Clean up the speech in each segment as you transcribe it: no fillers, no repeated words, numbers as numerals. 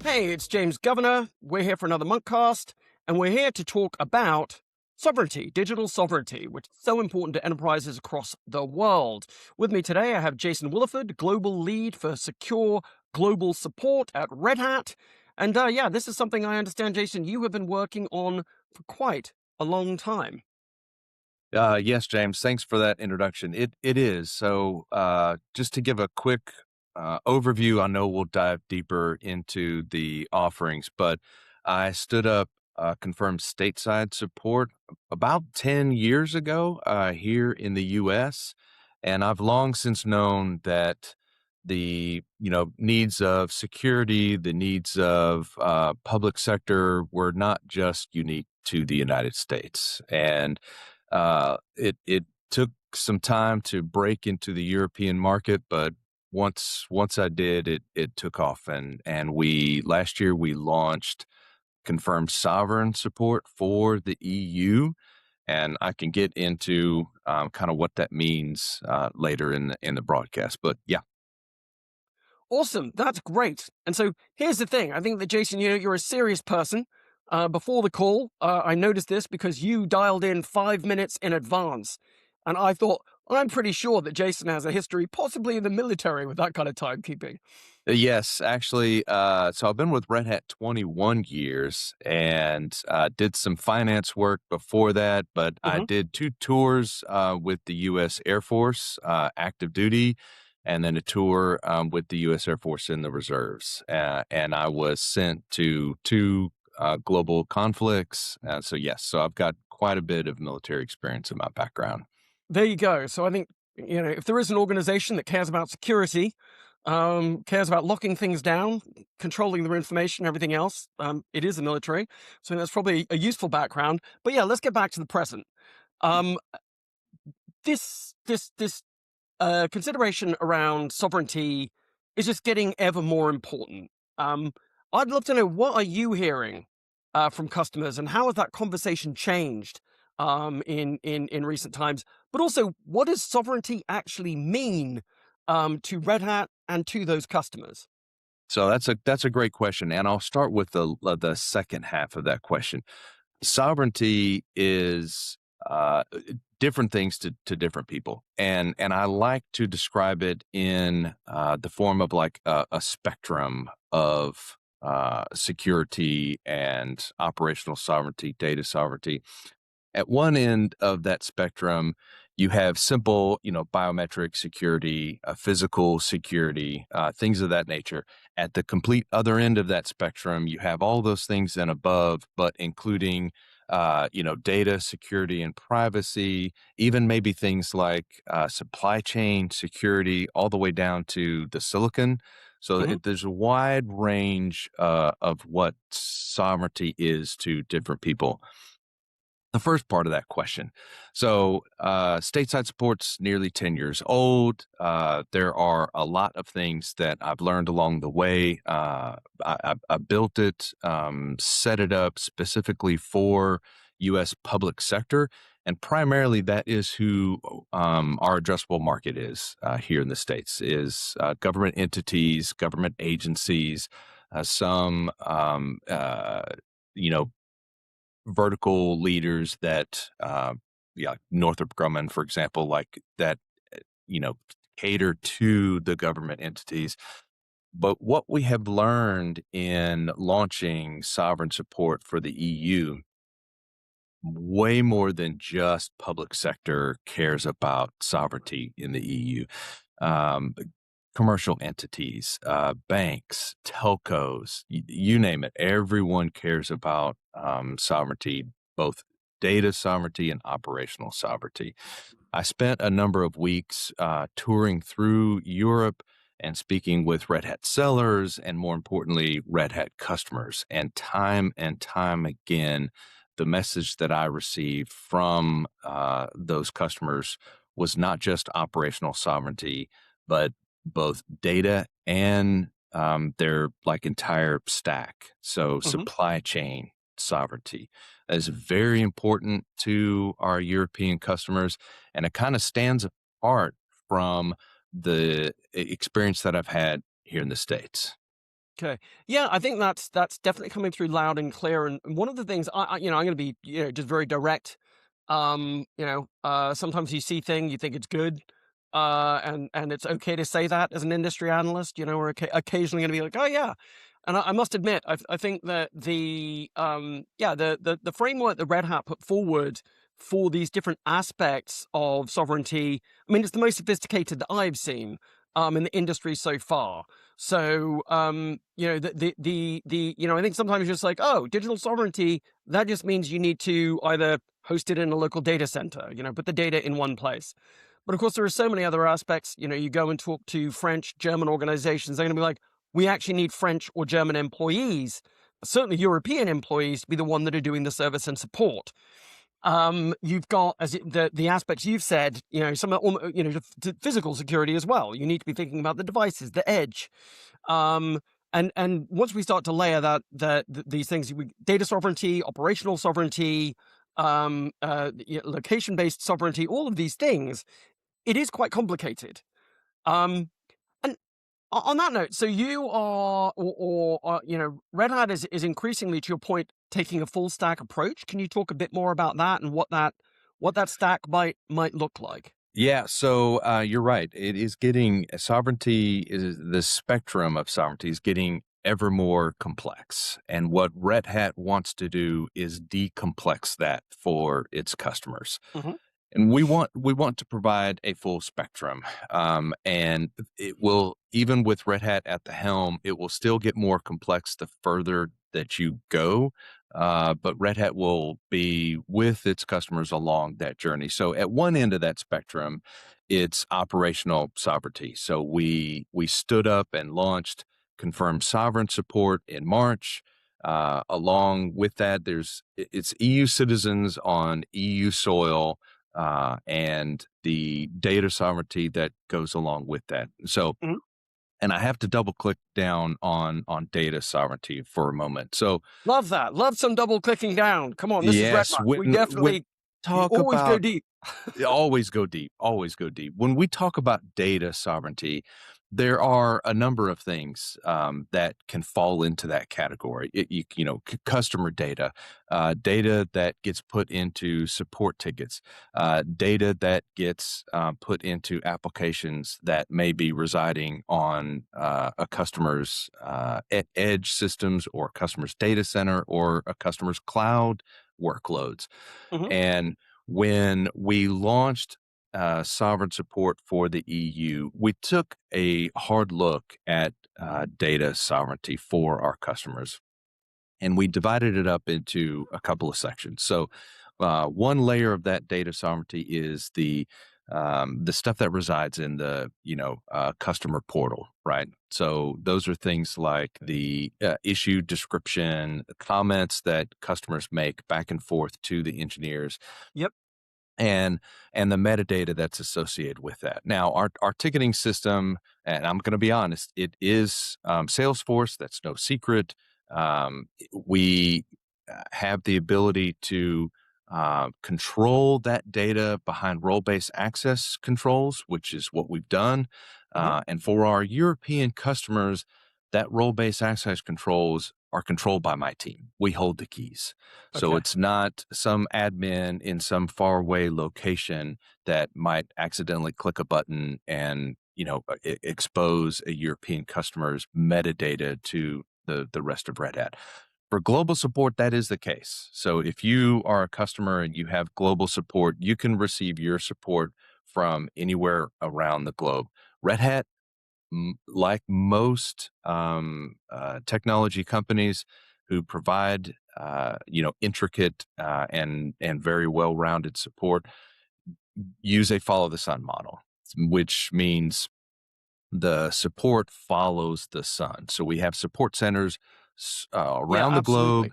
Hey, it's James Governor. We're here for another Monkcast, and we're here to talk about sovereignty, digital sovereignty, which is so important to enterprises across the world. With me today, I have Jason Willeford, Global Lead for Secure Global Support at Red Hat. And yeah, this is something I understand, Jason, you have been working on for quite a long time. Yes, James. Thanks for that introduction. It is. So, just to give a quick overview, I know we'll dive deeper into the offerings, but I stood up confirmed stateside support about 10 years ago here in the U.S., and I've long since known that the needs of security, the needs of public sector were not just unique to the United States, and it took some time to break into the European market, but once I did, it took off, and we last year we launched confirmed sovereign support for the EU, and I can get into kind of what that means later in the broadcast. But yeah. Awesome. That's great. And so here's the thing. I think that, Jason, you're a serious person. Before the call, I noticed this because you dialed in 5 minutes in advance. And I thought, I'm pretty sure that Jason has a history, possibly in the military, with that kind of timekeeping. Yes, actually, so I've been with Red Hat 21 years and did some finance work before that, but I Hmm. did two tours with the U.S. Air Force, active duty, and then a tour with the U.S. Air Force in the reserves. And I was sent to two global conflicts. So, yes, so I've got quite a bit of military experience in my background. There you go. So I think, if there is an organization that cares about security, cares about locking things down, controlling their information, everything else, it is the military. So that's probably a useful background. But yeah, let's get back to the present. Um, this consideration around sovereignty is just getting ever more important. Um, I'd love to know, what are you hearing from customers, and how has that conversation changed in recent times? But also, what does sovereignty actually mean to Red Hat and to those customers? So that's a great question, and I'll start with the second half of that question. Sovereignty is different things to different people, and I like to describe it in the form of like a spectrum of security and operational sovereignty, data sovereignty. At one end of that spectrum, you have simple, biometric security, physical security, things of that nature. At the complete other end of that spectrum, you have all those things and above, but including, data security and privacy, even maybe things like supply chain security, all the way down to the silicon. So Hmm. there's a wide range of what sovereignty is to different people. The first part of that question. So, stateside support's nearly 10 years old. There are a lot of things that I've learned along the way. I built it, set it up specifically for U.S. public sector, and primarily that is who our addressable market is here in the States, is government entities, government agencies, some, you know, vertical leaders that, yeah, Northrop Grumman, for example, like that, you know, cater to the government entities. But what we have learned in launching sovereign support for the EU, way more than just public sector cares about sovereignty in the EU. Um, Commercial entities, banks, telcos, you name it. Everyone cares about sovereignty, both data sovereignty and operational sovereignty. I spent a number of weeks touring through Europe and speaking with Red Hat sellers and, more importantly, Red Hat customers. And time again, the message that I received from those customers was not just operational sovereignty, but both data and their like entire stack. So Hmm. supply chain sovereignty is very important to our European customers, and it kind of stands apart from the experience that I've had here in the States. Okay. Yeah, I think that's definitely coming through loud and clear. And one of the things I'm going to be, just very direct. Sometimes you see thing, you think it's good, and it's okay to say that as an industry analyst. We're occasionally going to be like, oh yeah. And I must admit, I think that the framework that Red Hat put forward for these different aspects of sovereignty, I mean, it's the most sophisticated that I've seen in the industry so far. So, I think sometimes you're just like, oh, digital sovereignty, that just means you need to either host it in a local data center, put the data in one place. But of course, there are so many other aspects. You go and talk to French, German organizations, they're going to be like, we actually need French or German employees, certainly European employees, to be the one that are doing the service and support. You've got the aspects you've said, some of physical security as well. You need to be thinking about the devices, the edge. And once we start to layer these things, data sovereignty, operational sovereignty, location-based sovereignty, all of these things, it is quite complicated. And on that note, so you are, Red Hat is increasingly, to your point, taking a full stack approach. Can you talk a bit more about that and what that stack might look like? Yeah, so you're right. It is getting sovereignty is the spectrum of sovereignty is getting ever more complex. And what Red Hat wants to do is decomplex that for its customers. Hmm. And we want to provide a full spectrum, and it will, even with Red Hat at the helm, it will still get more complex the further that you go. But Red Hat will be with its customers along that journey. So at one end of that spectrum, it's operational sovereignty. So we stood up and launched confirmed sovereign support in March. Along with that, it's EU citizens on EU soil, and the data sovereignty that goes along with that. So, Hmm. and I have to double click down on data sovereignty for a moment. So, Love that. Love some double clicking down. Come on, this is Red yes, Hat. We when definitely, you talk always go about deep. always go deep, always go deep. When we talk about data sovereignty, there are a number of things that can fall into that category. Customer data, data that gets put into support tickets, data that gets put into applications that may be residing on a customer's edge systems or customer's data center or a customer's cloud workloads. Hmm. And when we launched sovereign support for the EU, we took a hard look at data sovereignty for our customers, and we divided it up into a couple of sections. So, one layer of that data sovereignty is the stuff that resides in the customer portal, right? So those are things like the issue description, the comments that customers make back and forth to the engineers, Yep. and the metadata that's associated with that. Now, our ticketing system, and I'm going to be honest, it is Salesforce. That's no secret. We have the ability to control that data behind role-based access controls, which is what we've done. Hmm. And for our European customers, that role-based access controls are controlled by my team. We hold the keys. So Okay. it's not some admin in some faraway location that might accidentally click a button and expose a European customer's metadata to the rest of Red Hat. For global support, that is the case. So if you are a customer and you have global support, you can receive your support from anywhere around the globe. Red Hat, like most technology companies who provide intricate and very well-rounded support, use a follow the sun model, which means the support follows the sun. So we have support centers Yeah, around the globe,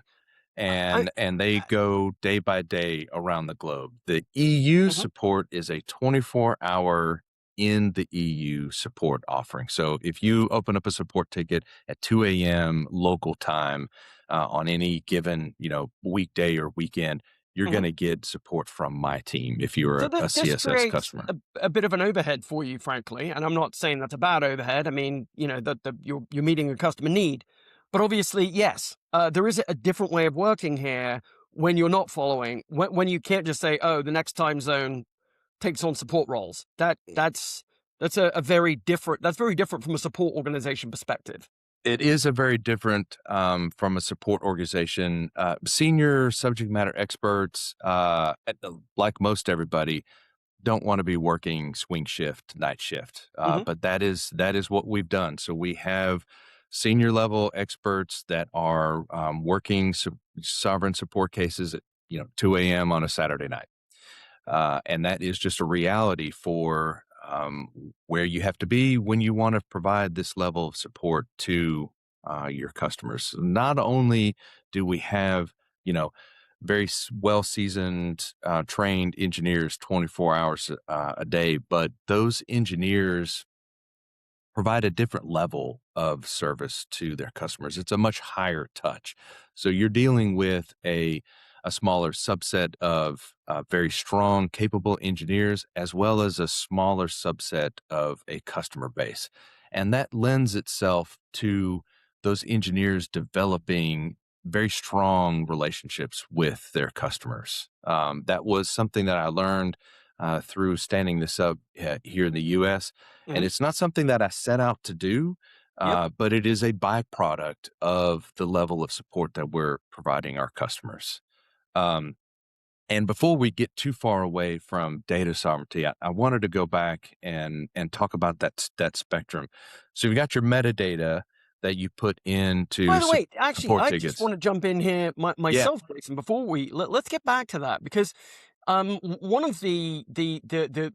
absolutely. I, and they go day by day around the globe. The EU Mhm. support is a 24-hour in the EU support offering. So if you open up a support ticket at 2 a.m. local time on any given, weekday or weekend, you're Mhm. going to get support from my team if you're So a this CSS creates customer. a bit of an overhead for you, frankly, and I'm not saying that's a bad overhead. I mean, that you're meeting a customer need. But obviously, yes, there is a different way of working here when you're not following, when you can't just say, "Oh, the next time zone takes on support roles." That's a very different that's very different from a support organization perspective. It is a very different from a support organization. Senior subject matter experts, like most everybody, don't want to be working swing shift, night shift. Mhm, But that is what we've done. So we have senior level experts that are working sovereign support cases at 2 a.m. on a Saturday night. And that is just a reality for where you have to be when you want to provide this level of support to your customers. Not only do we have, you know, very well seasoned, trained engineers 24 hours a day, but those engineers provide a different level of service to their customers. It's a much higher touch. So you're dealing with a smaller subset of very strong, capable engineers, as well as a smaller subset of a customer base. And that lends itself to those engineers developing very strong relationships with their customers. That was something that I learned through standing this up here in the US. And mhm, it's not something that I set out to do, yep. but it is a byproduct of the level of support that we're providing our customers. Um, and before we get too far away from data sovereignty, I wanted to go back and talk about that spectrum. So you've got your metadata that you put into By the way, actually, support I just tickets. wanna jump in here Yeah, myself, Jason, before let's get back to that because, one of the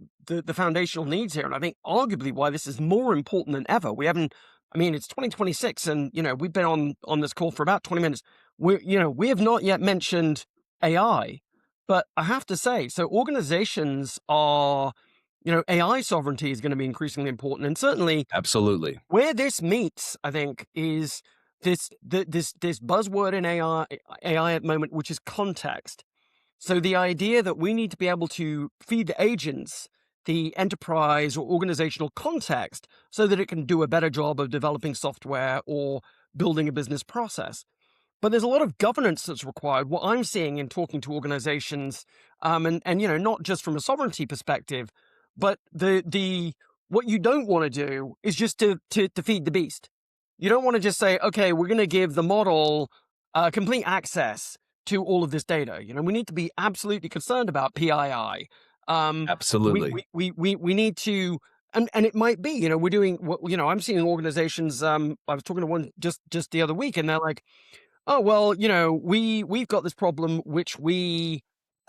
foundational needs here, and I think arguably why this is more important than ever, we haven't I mean, it's 2026 and, we've been on this call for about 20 minutes. We have not yet mentioned AI, but I have to say, so organizations are AI sovereignty is gonna be increasingly important, and certainly absolutely, where this meets, I think, is this buzzword in AI at the moment, which is context. So the idea that we need to be able to feed the agents the enterprise or organizational context so that it can do a better job of developing software or building a business process. But there's a lot of governance that's required. What I'm seeing in talking to organizations, and not just from a sovereignty perspective, but the what you don't want to do is just to feed the beast. You don't want to just say, okay, we're going to give the model complete access to all of this data. We need to be absolutely concerned about PII. Um, absolutely. we need to, and it might be, we're doing what, I'm seeing organizations. I was talking to one just the other week, and they're like, oh, well, we've got this problem which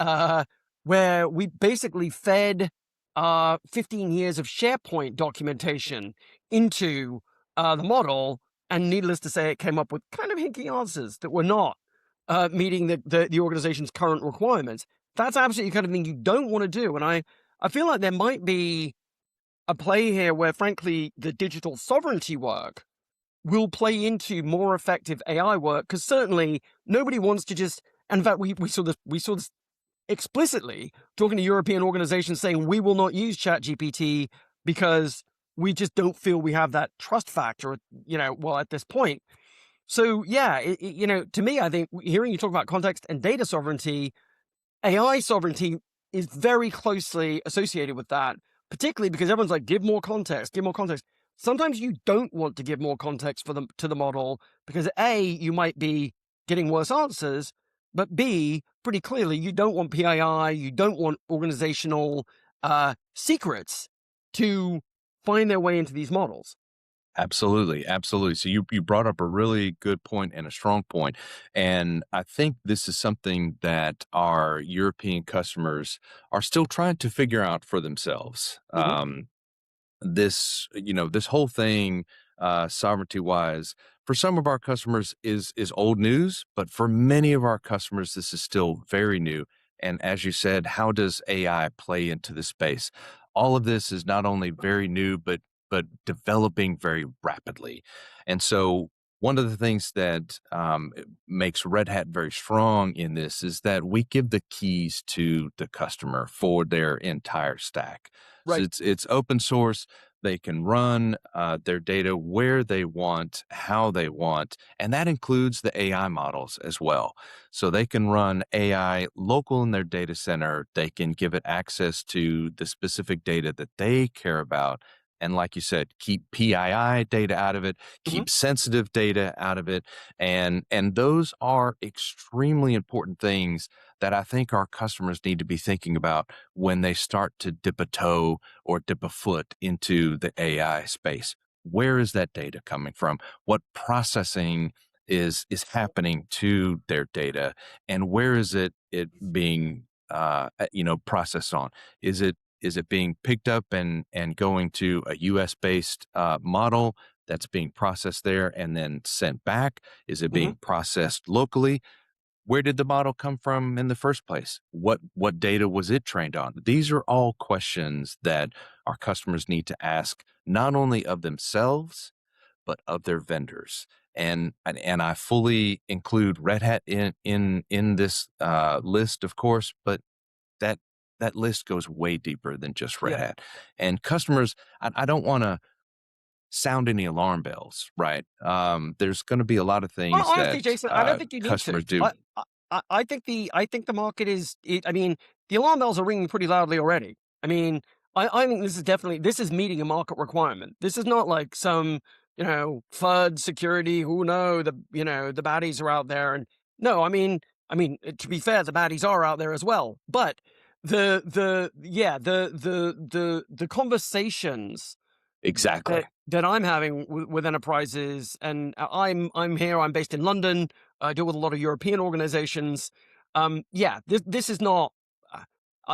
uh where we basically fed 15 years of SharePoint documentation into the model, and needless to say, it came up with kind of hinky answers that were not meeting the organization's current requirements. That's absolutely the kind of thing you don't want to do. And I feel like there might be a play here where, frankly, the digital sovereignty work will play into more effective AI work because certainly nobody wants to just. In fact, we saw this explicitly talking to European organizations saying we will not use ChatGPT because we just don't feel we have that trust factor. Well, at this point. So yeah, to me, I think hearing you talk about context and data sovereignty, AI sovereignty is very closely associated with that, particularly because everyone's like, give more context, give more context. Sometimes you don't want to give more context to the model because A, you might be getting worse answers, but B, pretty clearly, you don't want PII, you don't want organizational secrets to find their way into these models. Absolutely, absolutely. So you brought up a really good point and a strong point, and I think this is something that our European customers are still trying to figure out for themselves. Hmm. This whole thing, sovereignty wise, for some of our customers is old news, but for many of our customers, this is still very new. And as you said, how does AI play into the space? All of this is not only very new, but developing very rapidly. And so one of the things that makes Red Hat very strong in this is that we give the keys to the customer for their entire stack. So Right. it's open source. They can run their data where they want, how they want, and that includes the AI models as well. So they can run AI local in their data center. They can give it access to the specific data that they care about. And like you said, keep PII data out of it, Hmm. keep sensitive data out of it. And those are extremely important things that I think our customers need to be thinking about when they start to dip a toe or dip a foot into the AI space. Where is that data coming from? What processing is happening to their data, and where is it being processed on? Is it being picked up and going to a U.S. based model that's being processed there and then sent back? Is it Hmm. being processed locally? Where did the model come from in the first place? What data was it trained on? These are all questions that our customers need to ask, not only of themselves, but of their vendors. And I fully include Red Hat in this list, of course, but that that list goes way deeper than just Red Yeah. Hat. And customers, I don't want to sound any alarm bells, right? There's going to be a lot of things Honestly, that Jason, I don't think you need to. customers do. I think the market is. I mean, the alarm bells are ringing pretty loudly already. I mean, I think this is meeting a market requirement. This is not like some FUD security. Who know the baddies are out there, and no, to be fair, the baddies are out there as well. But the conversations Exactly. that I'm having with enterprises, and I'm here. I'm based in London. I deal with a lot of European organizations. This is not.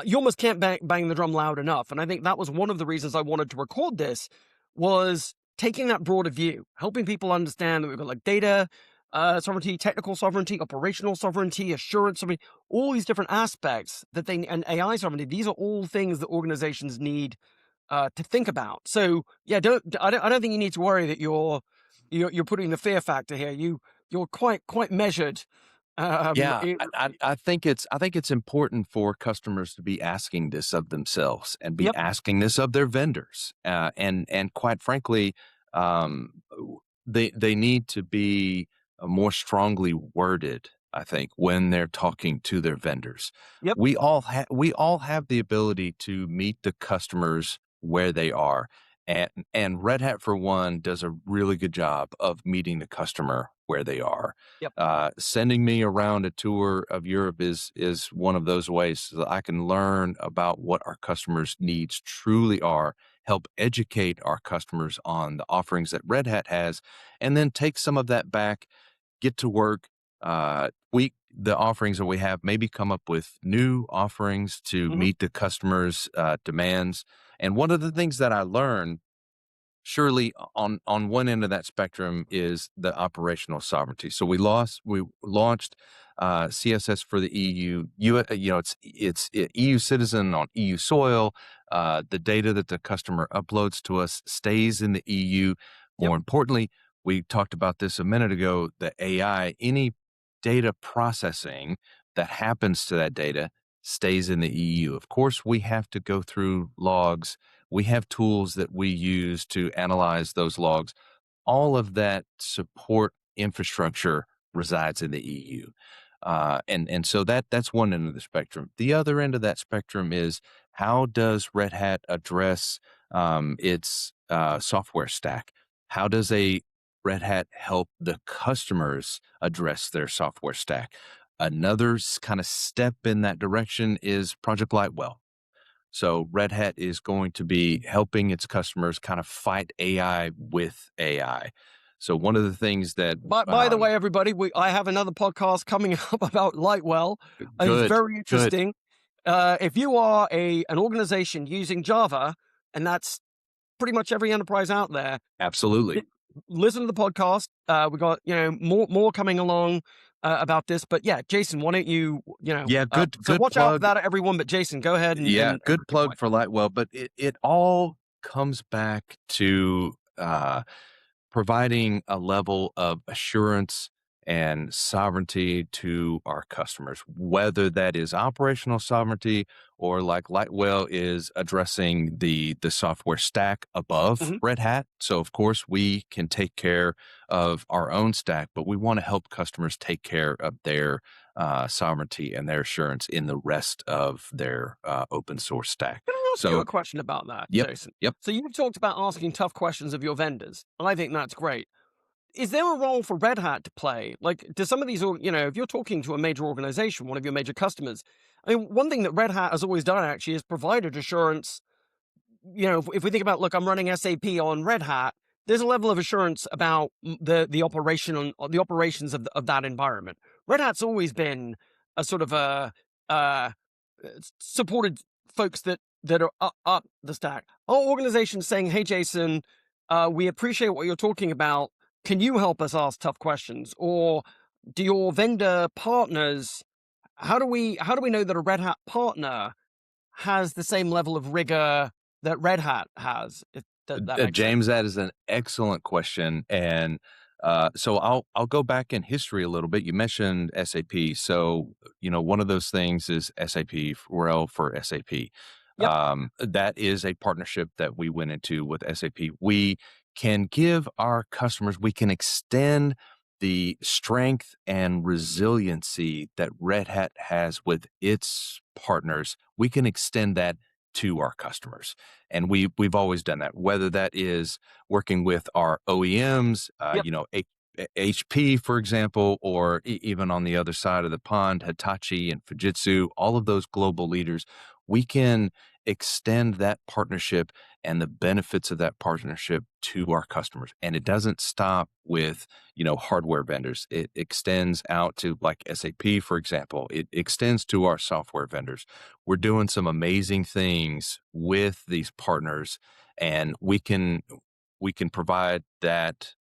You almost can't bang the drum loud enough, and I think that was one of the reasons I wanted to record this, was taking that broader view, helping people understand that we've got like data sovereignty, technical sovereignty, operational sovereignty, assurance sovereignty, all these different aspects and AI sovereignty. These are all things that organizations need to think about. So yeah, I don't think you need to worry that you're putting the fear factor here. You're quite measured. Yeah, I think it's important for customers to be asking this of themselves and be Yep, asking this of their vendors, and quite frankly, they need to be more strongly worded. I think when they're talking to their vendors, yep, we all have the ability to meet the customers where they are, and Red Hat for one does a really good job of meeting the customer where they are. yep, Sending me around a tour of Europe is one of those ways so that I can learn about what our customers' needs truly are, help educate our customers on the offerings that Red Hat has, and then take some of that back, get to work, tweak the offerings that we have, maybe come up with new offerings to hmm, meet the customers' demands. And one of the things that I learned, surely on one end of that spectrum, is the operational sovereignty. So we launched CSS for the EU. It's EU citizen on EU soil. The data that the customer uploads to us stays in the EU. yep, More importantly, we talked about this a minute ago. The AI, any data processing that happens to that data stays in the EU. Of course, we have to go through logs. We have tools that we use to analyze those logs. All of that support infrastructure resides in the EU. And so that's one end of the spectrum. The other end of that spectrum is, how does Red Hat address its software stack? How does a Red Hat help the customers address their software stack? Another kind of step in that direction is Project Lightwell. So Red Hat is going to be helping its customers kind of fight AI with AI. So one of the things that by the way, everybody, I have another podcast coming up about Lightwell. It's good, very good, interesting. If you are an organization using Java, and that's pretty much every enterprise out there, absolutely, listen to the podcast. We got more coming along about this. But yeah, Jason, why don't yeah, so good watch out for plug, that, everyone. But Jason, go ahead yeah, and good make your plug point. for Lightwell. But it all comes back to providing a level of assurance and sovereignty to our customers, whether that is operational sovereignty or like Lightwell is addressing the software stack above Mhm. Red Hat. So of course we can take care of our own stack, but we want to help customers take care of their sovereignty and their assurance in the rest of their open source stack. Can I ask you a So question about that, yep, Jason? yep. So you've talked about asking tough questions of your vendors, and I think that's great. Is there a role for Red Hat to play? Like, do some of these, if you're talking to a major organization, one of your major customers, I mean, one thing that Red Hat has always done actually is provided assurance. If we think about, look, I'm running SAP on Red Hat, there's a level of assurance about the operations of that environment. Red Hat's always been a sort of uh, supported folks that are up the stack. Our organization's saying, "Hey, Jason, we appreciate what you're talking about. Can you help us ask tough questions?" Or do your vendor partners? How do we know that a Red Hat partner has the same level of rigor that Red Hat has, if that makes sense? James, that is an excellent question, and so I'll go back in history a little bit. You mentioned SAP, so one of those things is SAP RHEL for SAP. Yep, That is a partnership that we went into with SAP. We can give our customers, we can extend the strength and resiliency that Red Hat has with its partners. We can extend that to our customers. And we've always done that, whether that is working with our OEMs, yep. HP, for example, or even on the other side of the pond, Hitachi and Fujitsu, all of those global leaders, we can extend that partnership and the benefits of that partnership to our customers. And it doesn't stop with, hardware vendors. It extends out to like SAP, for example. It extends to our software vendors. We're doing some amazing things with these partners, and we can provide that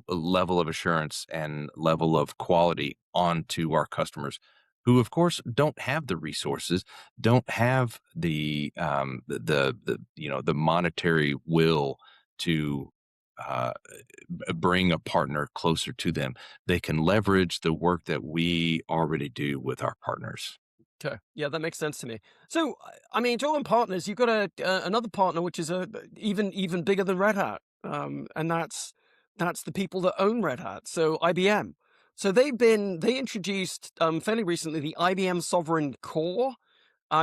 level of assurance and level of quality onto our customers who of course don't have the resources, don't have the monetary will to bring a partner closer to them. They can leverage the work that we already do with our partners. Okay, yeah, that makes sense to me. So, I mean, talking partners, you've got another partner which is even bigger than Red Hat, and that's the people that own Red Hat. So IBM. So they introduced fairly recently the IBM Sovereign Core.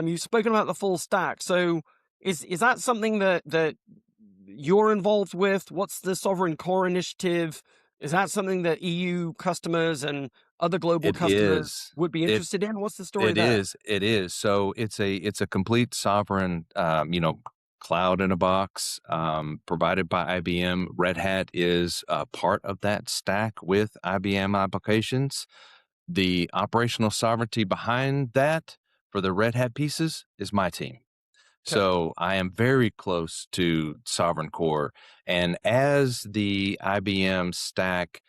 You've spoken about the full stack. So is that something that you're involved with? What's the Sovereign Core initiative? Is that something that EU customers and other global It customers is. would be It interested in? What's the story It there? is, it is. So it's a complete sovereign, cloud in a box, provided by IBM. Red Hat is part of that stack with IBM applications. The operational sovereignty behind that for the Red Hat pieces is my team. Okay. So I am very close to Sovereign Core. And as the IBM stack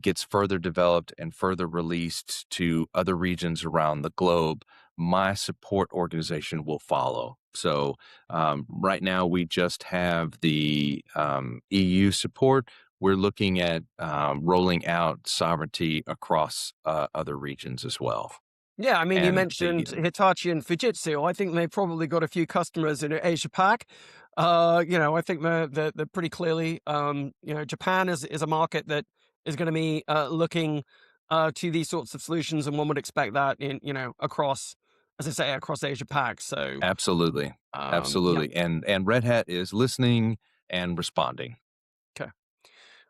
gets further developed and further released to other regions around the globe, my support organization will follow. So right now, we just have the EU support. We're looking at rolling out sovereignty across other regions as well. Yeah, I mean, you And mentioned Hitachi and Fujitsu. I think they've probably got a few customers in Asia Pac. I think they're pretty clearly, Japan is a market that is going to be looking to these sorts of solutions, and one would expect that across, as I say, across Asia Pac. So, absolutely. yeah, Absolutely. And Red Hat is listening and responding. okay,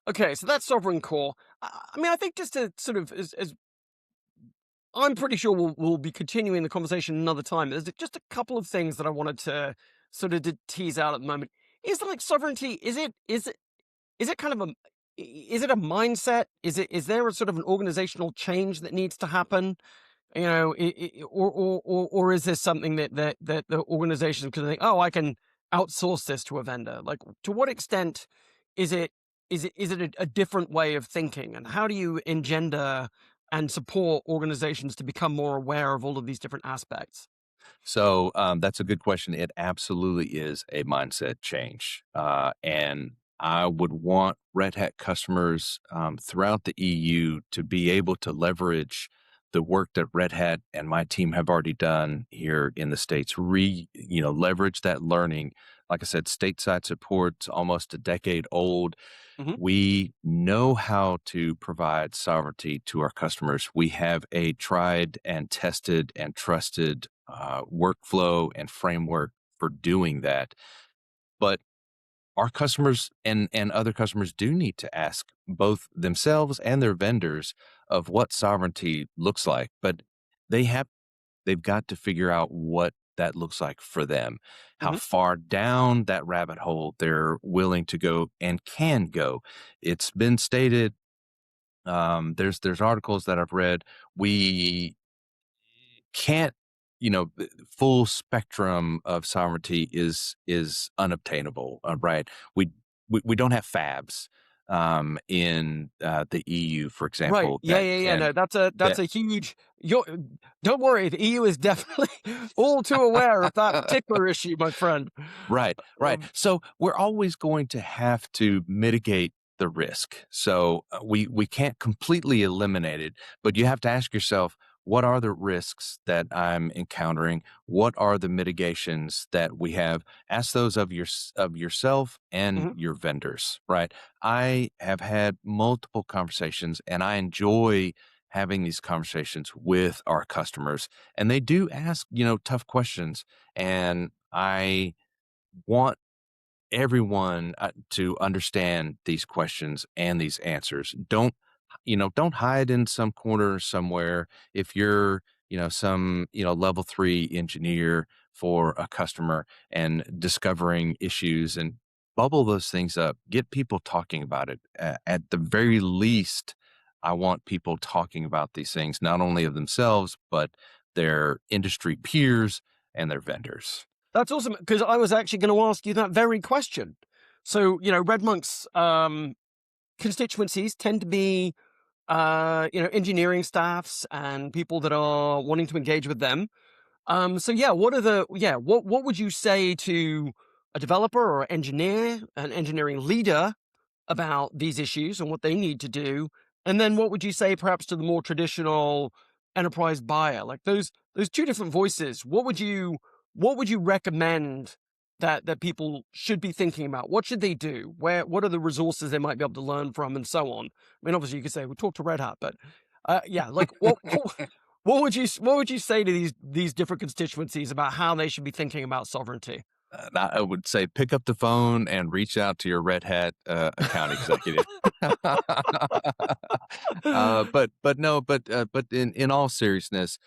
okay. So that's Sovereign Core. I mean, I think just to sort of as I'm pretty sure we'll be continuing the conversation another time. There's just a couple of things that I wanted to sort of tease out at the moment. Is like sovereignty? Is it kind of is it a mindset? Is there a sort of an organizational change that needs to happen? Or is this something that the organization can think, oh, I can outsource this to a vendor? Like, to what extent is it is it a different way of thinking, and how do you engender and support organizations to become more aware of all of these different aspects? So that's a good question. It absolutely is a mindset change. And I would want Red Hat customers throughout the EU to be able to leverage the work that Red Hat and my team have already done here in the States. Leverage that learning. Like I said, stateside support's almost a decade old. Hmm. We know how to provide sovereignty to our customers. We have a tried and tested and trusted workflow and framework for doing that. But our customers and other customers do need to ask both themselves and their vendors of what sovereignty looks like. But they have they've got to figure out what that looks like for them, how Hmm. far down that rabbit hole they're willing to go and can go. It's been stated. There's articles that I've read. We can't, the full spectrum of sovereignty is unobtainable, right? We we don't have fabs in the EU, for Right. example, Yeah, yeah, yeah. No, that's that a huge. You're, don't worry, the EU is definitely all too aware of that particular issue, my friend. right, right. Um, So we're always going to have to mitigate the risk. So we can't completely eliminate it, but you have to ask yourself, what are the risks that I'm encountering? What are the mitigations that we have? Ask those of yourself and mhm. your vendors, right? I have had multiple conversations and I enjoy having these conversations with our customers, and they do ask, tough questions, and I want everyone to understand these questions and these answers. Don't hide in some corner somewhere. If you're, some, level three engineer for a customer and discovering issues, and bubble those things up, get people talking about it. At the very least, I want people talking about these things, not only of themselves, but their industry peers and their vendors. That's awesome because I was actually going to ask you that very question. So, Red Monk's constituencies tend to be, engineering staffs and people that are wanting to engage with them. So yeah, what would you say to a developer or engineer, an engineering leader about these issues and what they need to do? And then what would you say perhaps to the more traditional enterprise buyer? Like those two different voices, what would you recommend that people should be thinking about? What should they do? What are the resources they might be able to learn from and so on? I mean, obviously you could say we talk to Red Hat, but yeah, like what would you say to these different constituencies about how they should be thinking about sovereignty? I would say pick up the phone and reach out to your Red Hat account executive. But in all seriousness,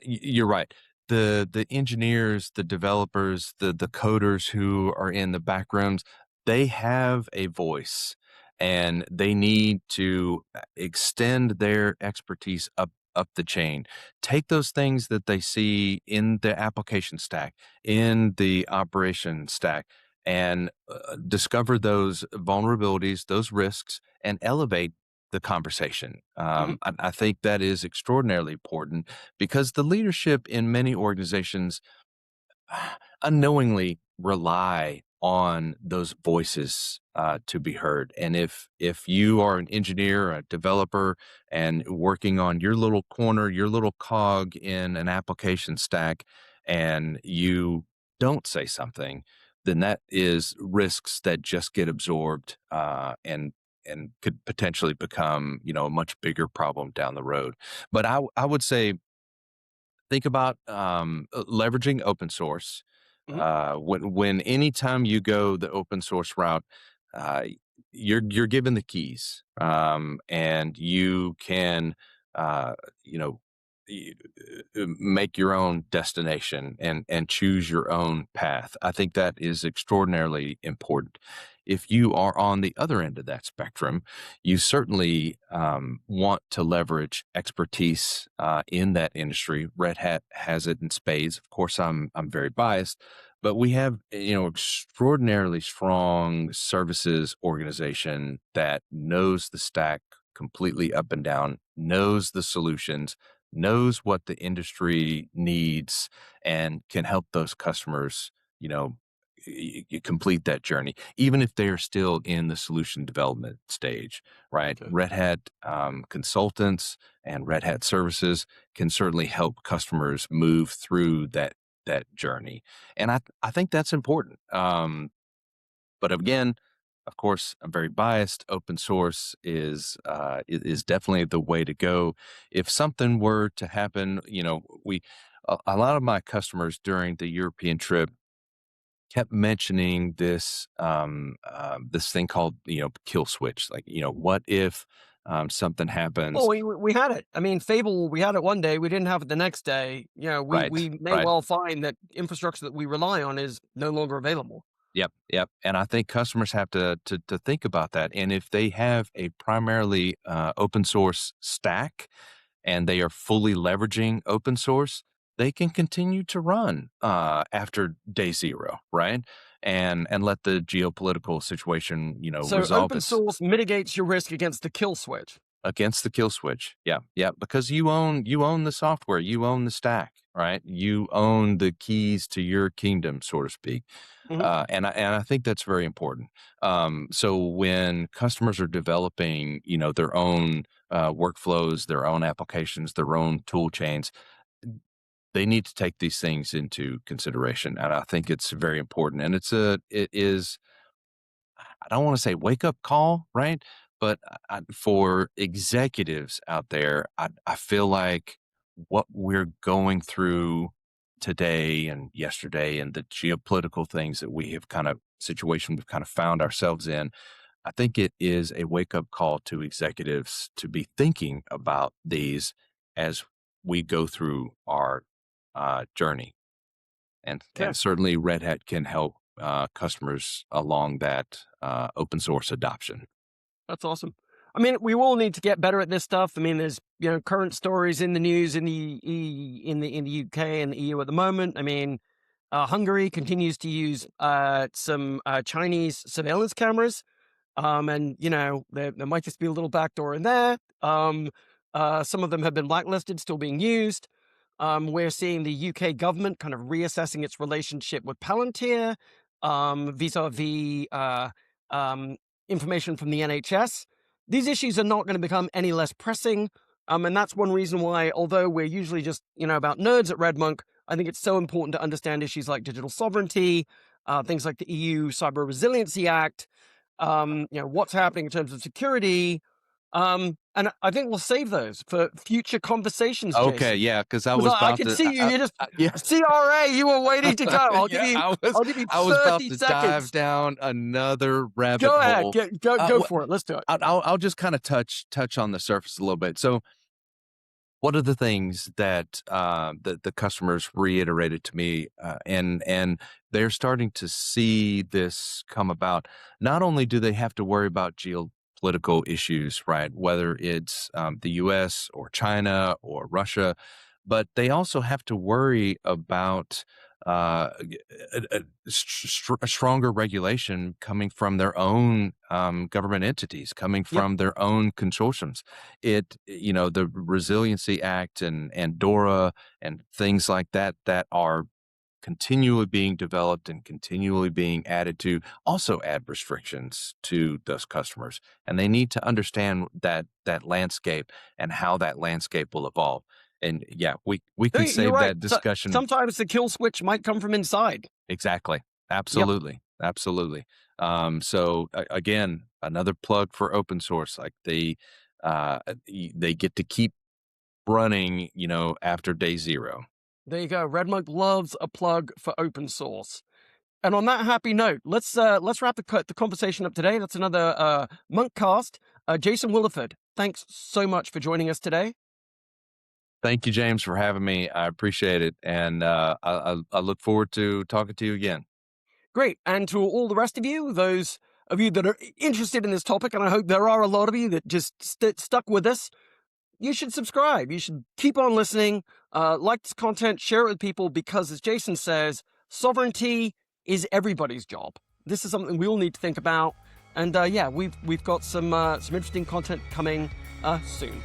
you're right. The engineers, the developers, the coders who are in the back rooms, they have a voice, and they need to extend their expertise up the chain. Take those things that they see in the application stack, in the operation stack, and discover those vulnerabilities, those risks, and elevate the conversation. Mhm, I think that is extraordinarily important because the leadership in many organizations unknowingly rely on those voices to be heard. And if you are an engineer, a developer, and working on your little corner, your little cog in an application stack, and you don't say something, then that is risks that just get absorbed and could potentially become, a much bigger problem down the road. But I would say think about leveraging open source. mhm. When anytime you go the open source route, uh, you're given the keys, and you can, uh, you know, make your own destination and choose your own path. I think that is extraordinarily important. If you are on the other end of that spectrum, you certainly want to leverage expertise in that industry. Red Hat has it in spades. Of course, I'm very biased, but we have extraordinarily strong services organization that knows the stack completely up and down, knows the solutions, knows what the industry needs, and can help those customers, you know, you complete that journey, even if they are still in the solution development stage, right? Okay. Red Hat consultants and Red Hat services can certainly help customers move through that journey, and I think that's important. But again, of course, I'm very biased. Open source is definitely the way to go. If something were to happen, a lot of my customers during the European trip kept mentioning this thing called kill switch. Like, what if something Well, happens? we had it. I mean, Fable, we had it one day, we didn't have it the next day. Right, We may right. well find that infrastructure that we rely on is no longer available. Yep, yep. And I think customers have to think about that. And if they have a primarily open source stack and they are fully leveraging open source, they can continue to run after day zero, right? And let the geopolitical situation, So resolve open its source mitigates your risk against the kill switch. against the kill switch. Yeah, yeah. Because you own the software, you own the stack, right? You own the keys to your kingdom, so to speak. Mhm. And I think that's very important. So when customers are developing, their own workflows, their own applications, their own tool chains, they need to take these things into consideration. And I think it's very important. And it is, I don't want to say wake up call, right? But for executives out there, I feel like what we're going through today and yesterday and the geopolitical things that we have situation we've kind of found ourselves in, I think it is a wake up call to executives to be thinking about these as we go through our journey. And Okay. certainly Red Hat can help customers along that open source adoption. That's awesome. I mean, we all need to get better at this stuff. I mean, there's current stories in the news in the UK and the EU at the moment. I mean, Hungary continues to use some Chinese surveillance cameras. And there might just be a little backdoor in there. Some of them have been blacklisted, still being used. We're seeing the UK government kind of reassessing its relationship with Palantir, vis-a-vis um, information from the NHS. These issues are not going to become any less pressing. And that's one reason why, although we're usually just, about nerds at RedMonk, I think it's so important to understand issues like digital sovereignty, things like the EU Cyber Resiliency Act, what's happening in terms of security. And I think we'll save those for future conversations, Okay, Jason. yeah, because I Because was I about can to, see you. You just yeah, CRA. You were waiting to go. yeah, I'll give you I was about 30 to dive seconds. down another rabbit Go ahead. hole. Go for it. Let's do it. I'll just kind of touch on the surface a little bit. So, what are the things that the customers reiterated to me, and they're starting to see this come about? Not only do they have to worry about geopolitical issues, right? Whether it's the U.S. or China or Russia, but they also have to worry about a stronger regulation coming from their own government entities, coming Yep. from their own consortiums. The Resiliency Act and DORA and things like that are continually being developed and continually being added to also add restrictions to those customers, and they need to understand that landscape and how that landscape will evolve. And yeah, we No, can you're save right. that So, discussion. sometimes the kill switch might come from inside. Exactly. Yep. Absolutely. Absolutely. So again, another plug for open source. Like they get to keep running, after day zero. There you go. RedMonk loves a plug for open source. And on that happy note, let's wrap the conversation up today. That's another Monkcast. Jason Willeford, thanks so much for joining us today. Thank you, James, for having me. I appreciate it. And I look forward to talking to you again. Great. And to all the rest of you, those of you that are interested in this topic, and I hope there are a lot of you that just stuck with us, you should subscribe. You should keep on listening, like this content, share it with people, because as Jason says, sovereignty is everybody's job. This is something we all need to think about. And yeah, we've got some interesting content coming soon.